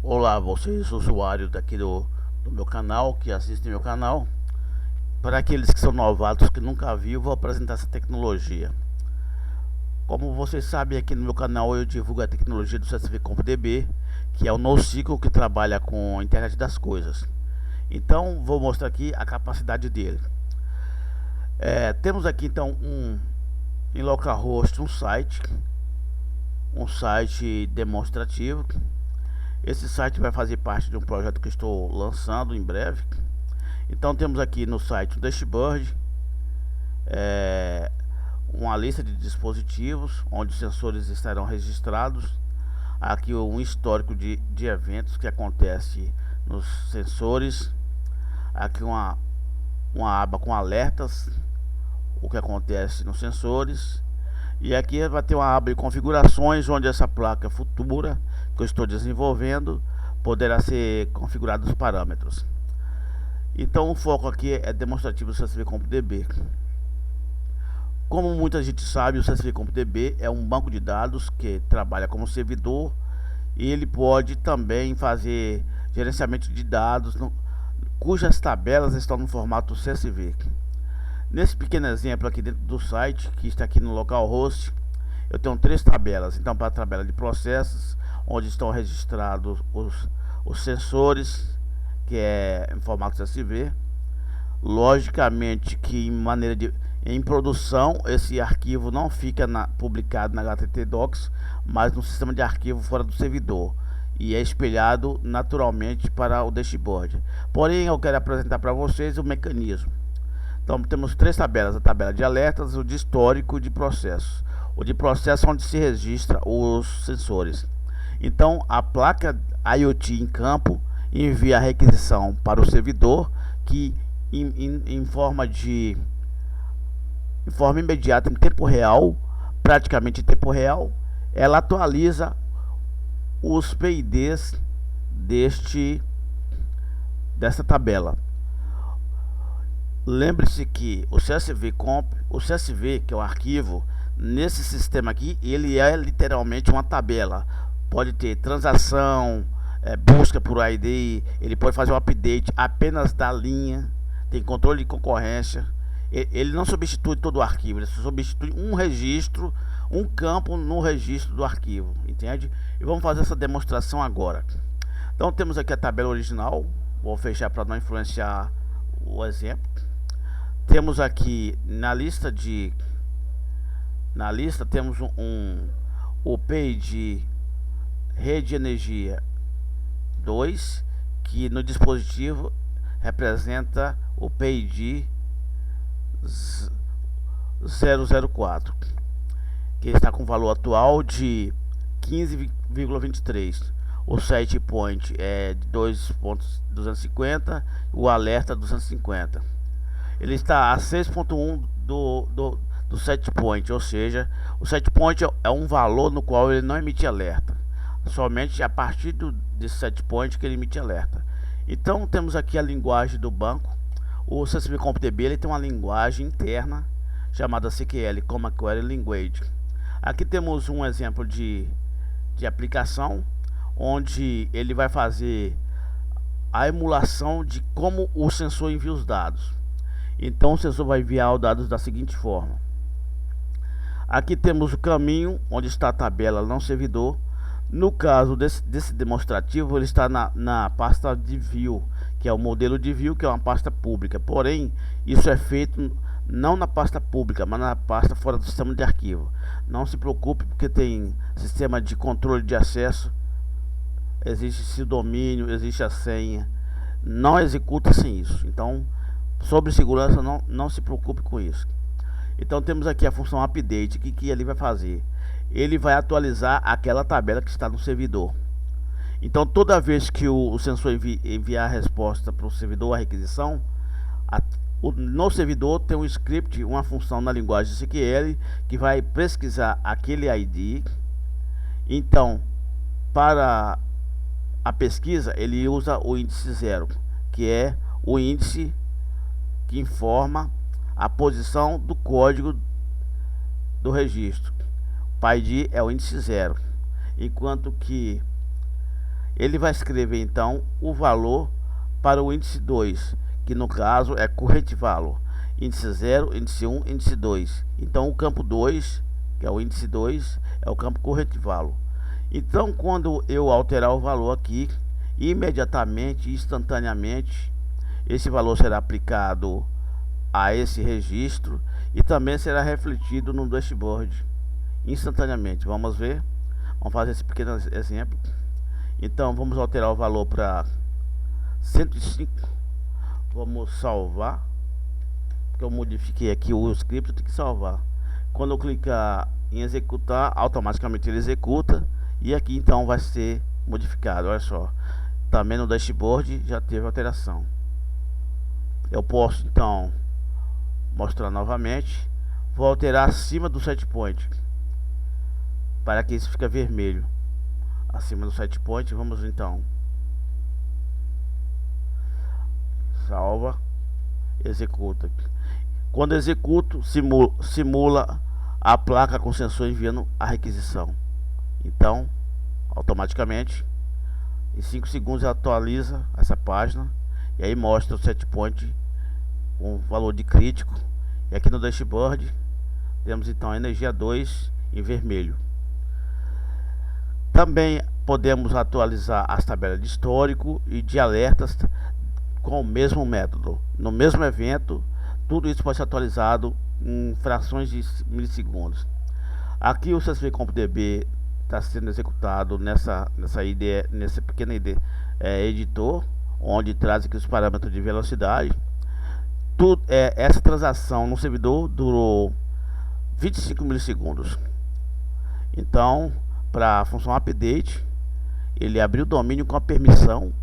Olá, vocês usuários daqui do meu canal, que assistem meu canal. Para aqueles que são novatos, que nunca viram, vou apresentar essa tecnologia. Como vocês sabem, aqui no meu canal eu divulgo a tecnologia do CSV CompDB, que é o NoSQL que trabalha com a internet das coisas. Então, vou mostrar aqui a capacidade dele. Temos aqui então em localhost um site demonstrativo. Esse site vai fazer parte de um projeto que estou lançando em breve. Então temos aqui no site o dashboard, uma lista de dispositivos onde os sensores estarão registrados. Aqui um histórico de eventos que acontece nos sensores. Aqui uma aba com alertas, o que acontece nos sensores. E aqui vai ter uma aba de configurações, onde essa placa futura que eu estou desenvolvendo poderá ser configurado os parâmetros. Então o foco aqui é demonstrativo do CSV CompDB. Como muita gente sabe, o CSV CompDB é um banco de dados que trabalha como servidor, e ele pode também fazer gerenciamento de dados cujas tabelas estão no formato CSV. Nesse pequeno exemplo aqui dentro do site, que está aqui no localhost, eu tenho 3 tabelas. Então, para a tabela de processos, onde estão registrados os sensores, que é em formato CSV. Logicamente que em produção esse arquivo não fica publicado na HTTP Docs, mas no sistema de arquivo fora do servidor, e é espelhado naturalmente para o dashboard. Porém, eu quero apresentar para vocês o mecanismo. Então temos 3 tabelas: a tabela de alertas, o de histórico e de processos. O de processo, onde se registra os sensores. Então a placa IoT em campo envia a requisição para o servidor, que em forma imediata, em tempo real, praticamente em tempo real, ela atualiza os PIDs desta tabela. Lembre-se que o CSV, que é o arquivo, nesse sistema aqui, ele é literalmente uma tabela. Pode ter transação, busca por ID, ele pode fazer um update apenas da linha, tem controle de concorrência. Ele não substitui todo o arquivo, ele substitui um registro, um campo no registro do arquivo, entende? E vamos fazer essa demonstração agora. Então temos aqui a tabela original, vou fechar para não influenciar o exemplo. Temos aqui na lista temos o PID rede energia 2, que no dispositivo representa o PID 004, que está com valor atual de 15,23. O set point é de 2.250, o alerta 250. Ele está a 6.1 do set point, ou seja, o set point é um valor no qual ele não emite alerta, somente a partir desse set point que ele emite alerta. Então temos aqui a linguagem do banco. O CSV CompDB ele tem uma linguagem interna chamada CQL, Common Query Language. Aqui temos um exemplo de aplicação, onde ele vai fazer a emulação de como o sensor envia os dados. Então o sensor vai enviar os dados da seguinte forma. Aqui temos o caminho onde está a tabela não servidor. No caso desse demonstrativo, ele está na pasta de view, que é o modelo de view, que é uma pasta pública. Porém, isso é feito não na pasta pública, mas na pasta fora do sistema de arquivo. Não se preocupe, porque tem sistema de controle de acesso, existe o domínio, existe a senha, não executa sem isso. Então, sobre segurança, não se preocupe com isso. Então temos aqui a função update, que ele vai fazer. Ele vai atualizar aquela tabela que está no servidor. Então toda vez que o sensor enviar a resposta para o servidor, a requisição, no servidor tem um script, uma função na linguagem SQL, que vai pesquisar aquele ID. Então, para a pesquisa, ele usa o índice 0, que é o índice que informa a posição do código do registro. PID é o índice 0, enquanto que ele vai escrever então o valor para o índice 2, que no caso é corrente valor, índice 0, índice 1, índice 2. Então o campo 2, que é o índice 2, é o campo corrente valor. Então quando eu alterar o valor aqui, imediatamente, instantaneamente, esse valor será aplicado a esse registro e também será refletido no dashboard instantaneamente. Vamos ver, vamos fazer esse pequeno exemplo. Então vamos alterar o valor para 105. Vamos salvar, porque eu modifiquei aqui o script, eu tenho que salvar. Quando eu clicar em executar, automaticamente ele executa e aqui então vai ser modificado. Olha só, também no dashboard já teve alteração. Eu posso então mostrar novamente. Vou alterar acima do set point para que isso fique vermelho. Acima do set point, vamos então salva, executa. Quando executo, simula a placa com sensor enviando a requisição. Então, automaticamente, em 5 segundos atualiza essa página e aí mostra o set point com valor de crítico. E aqui no dashboard temos então a energia 2 em vermelho. Também podemos atualizar as tabelas de histórico e de alertas com o mesmo método. No mesmo evento, tudo isso pode ser atualizado em frações de milissegundos. Aqui o CSV CompDB está sendo executado nessa pequena editor, onde traz aqui os parâmetros de velocidade. Essa transação no servidor durou 25 milissegundos. Então, para a função update, ele abriu o domínio com a permissão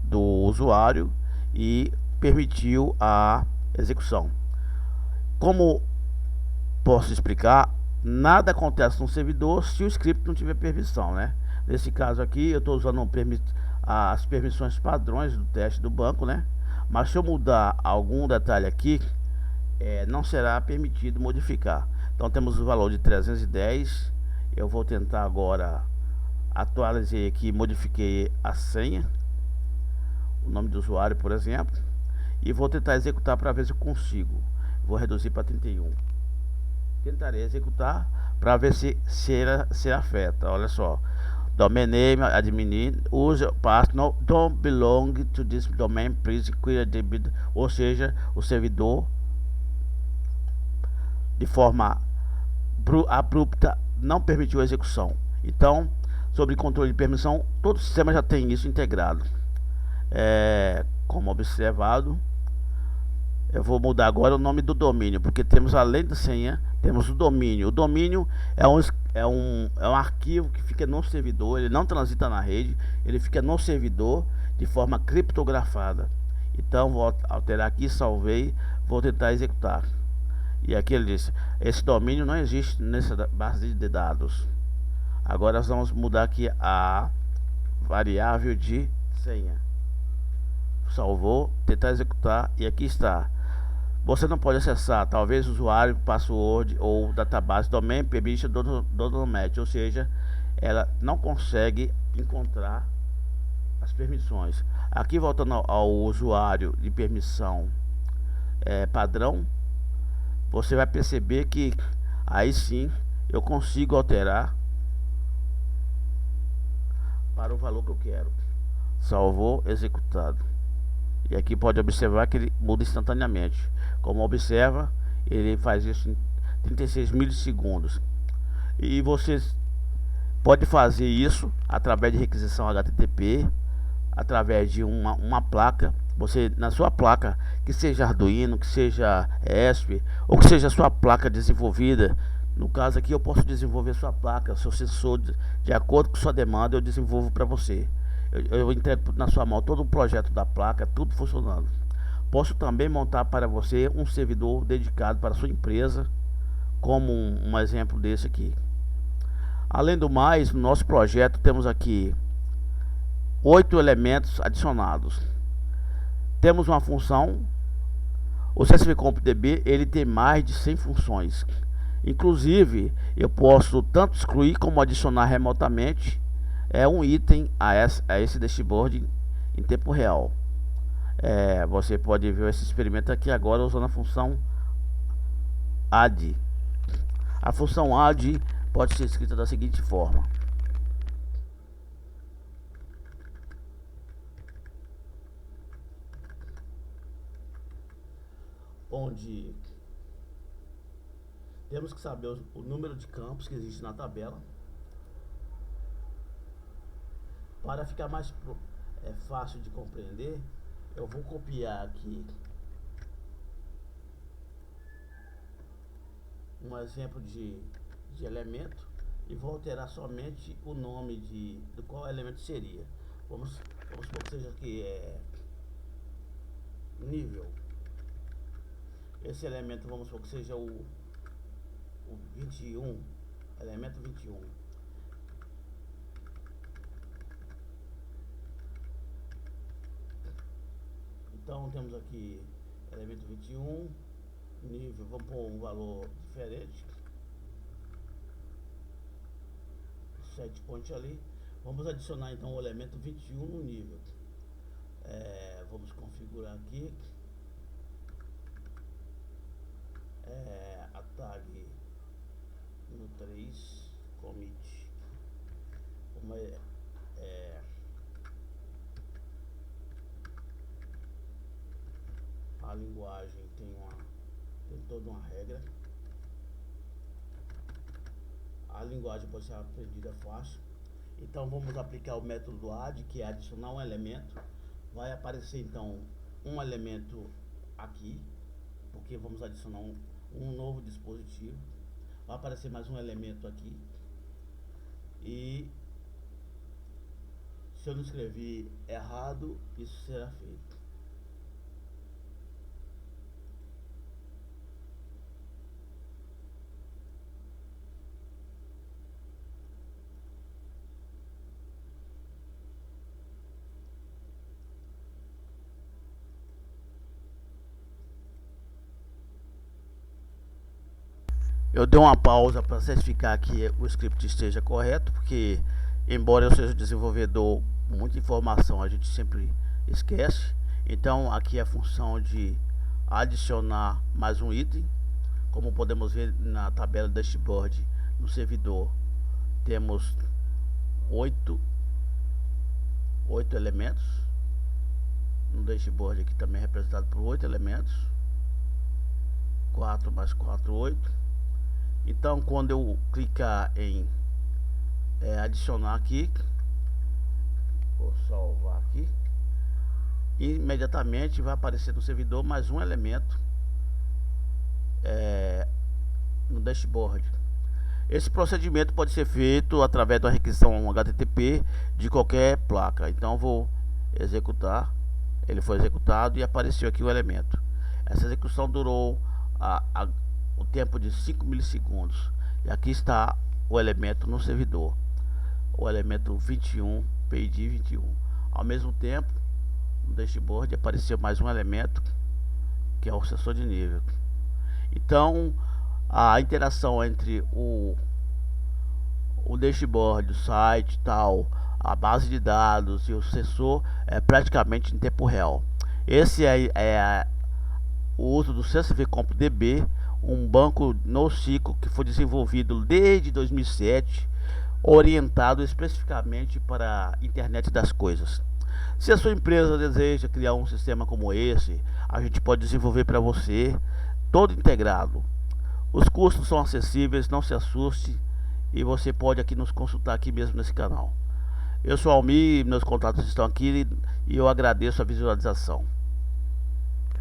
do usuário e permitiu a execução. Como posso explicar, nada acontece no servidor se o script não tiver permissão, né? Nesse caso aqui eu estou usando as permissões padrões do teste do banco, né? Mas se eu mudar algum detalhe aqui, não será permitido modificar. Então temos o valor de 310. Eu vou tentar agora, atualizei aqui, modifiquei a senha, o nome do usuário, por exemplo, e vou tentar executar para ver se eu consigo. Vou reduzir para 31. Tentarei executar para ver se afeta. Olha só, domain name admin user path don't belong to this domain, please clear the bid. Ou seja, o servidor de forma abrupta não permitiu a execução. Então, sobre controle de permissão, todo o sistema já tem isso integrado. Como observado, eu vou mudar agora o nome do domínio, porque temos, além da senha, temos o domínio. O domínio é um arquivo que fica no servidor, ele não transita na rede, ele fica no servidor de forma criptografada. Então vou alterar aqui, salvei, vou tentar executar. E aqui ele diz: esse domínio não existe nessa base de dados. Agora nós vamos mudar aqui a variável de senha. Salvou, tentar executar e aqui está. Você não pode acessar, talvez, usuário, password ou database domain permission do match, ou seja, ela não consegue encontrar as permissões. Aqui, voltando ao usuário de permissão padrão, você vai perceber que aí sim eu consigo alterar para o valor que eu quero. Salvou, executado. E aqui pode observar que ele muda instantaneamente. Como observa, ele faz isso em 36 milissegundos. E você pode fazer isso através de requisição HTTP, através de uma placa. Você, na sua placa, que seja Arduino, que seja ESP, ou que seja a sua placa desenvolvida. No caso aqui, eu posso desenvolver sua placa, seu sensor, de acordo com sua demanda, eu desenvolvo para você. Eu entrego na sua mão todo o projeto da placa, tudo funcionando. Posso também montar para você um servidor dedicado para a sua empresa, como um exemplo desse aqui. Além do mais, no nosso projeto temos aqui 8 elementos adicionados. Temos uma função, o CSV CompDB, ele tem mais de 100 funções. Inclusive, eu posso tanto excluir como adicionar remotamente é um item a esse dashboard em tempo real. Você pode ver esse experimento aqui agora usando a função add. A função add pode ser escrita da seguinte forma: onde temos que saber o número de campos que existe na tabela. Para ficar mais fácil de compreender, eu vou copiar aqui um exemplo de elemento e vou alterar somente o nome do qual elemento seria. Vamos supor que seja aqui nível. Esse elemento vamos supor que seja o 21, elemento 21. Então temos aqui elemento 21, nível, vamos pôr um valor diferente, set point ali. Vamos adicionar então o elemento 21 no nível. Vamos configurar aqui a tag no 3 commit. Como a linguagem tem toda uma regra. A linguagem pode ser aprendida fácil. Então vamos aplicar o método add, que é adicionar um elemento. Vai aparecer então um elemento aqui, porque vamos adicionar um novo dispositivo. Vai aparecer mais um elemento aqui. E se eu não escrever errado, isso será feito. Eu dei uma pausa para certificar que o script esteja correto, porque embora eu seja desenvolvedor, muita informação a gente sempre esquece. Então aqui é a função de adicionar mais um item. Como podemos ver na tabela dashboard no servidor, temos 8 elementos. No dashboard aqui também é representado por 8 elementos. 4 mais 4, 8. Então quando eu clicar em adicionar aqui, vou salvar aqui, imediatamente vai aparecer no servidor mais um elemento no dashboard. Esse procedimento pode ser feito através da requisição HTTP de qualquer placa. Então vou executar, ele foi executado e apareceu aqui o elemento. Essa execução durou o tempo de 5 milissegundos. E aqui está o elemento no servidor, o elemento 21, PID 21. Ao mesmo tempo, no dashboard apareceu mais um elemento, que é o sensor de nível. Então, a interação entre o dashboard, o site, tal, a base de dados e o sensor é praticamente em tempo real. Esse é o uso do CSV Comp DB, um banco NoSQL que foi desenvolvido desde 2007, orientado especificamente para a internet das coisas. Se a sua empresa deseja criar um sistema como esse, a gente pode desenvolver para você, todo integrado. Os custos são acessíveis, não se assuste, e você pode aqui nos consultar aqui mesmo nesse canal. Eu sou Almir, meus contatos estão aqui e eu agradeço a visualização.